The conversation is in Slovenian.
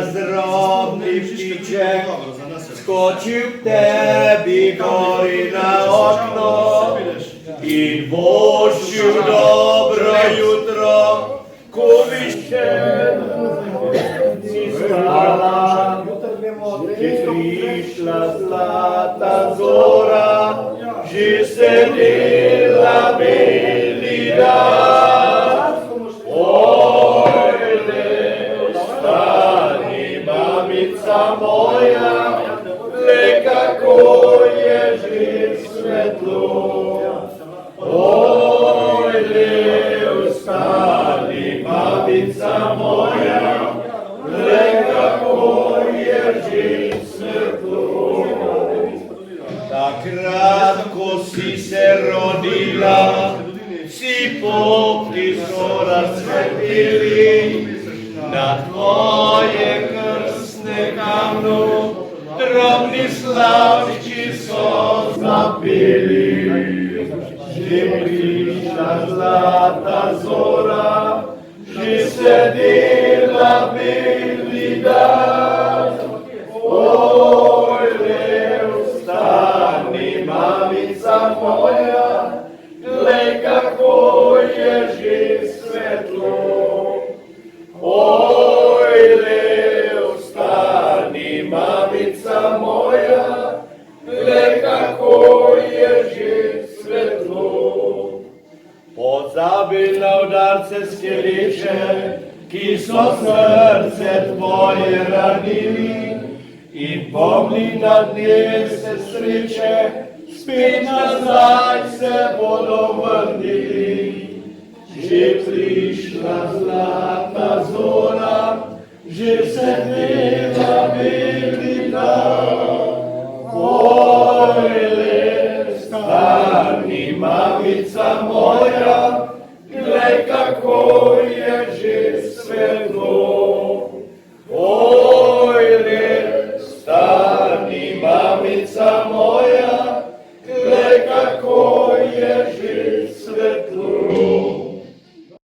zdrobny pticzek skoczył k tebi gori na okno i wościł dobro jutro, kupisz się i spala, i przyszła zlata zora, że se dyla bylida. Mamica moja, lekako jeży svetlo. Oj, ustani, mamica moja, lekako jeży svetlo. Tak kratko si se rodila, si popki zora svetili, na tvoje krsne kamnu, drobni slavči so zapili. Že prišla zlata zora, že sedela beli dan. Oj, vstani, mamica moja, glej, kako je že svetlo. Oj, vstani, mamica moja, glej, kako je že svetlo. Pozabi na udarce skeliče, ki so srce tvoje ranili, in pomni na dneve sreče, spet nazaj se bodo vrnili. Že prišla zlata zora, že se dela beli dan. Oj, stani, mamica moja, glej, kako je že svetlo. Oj, stani, mamica moja, glej, kako je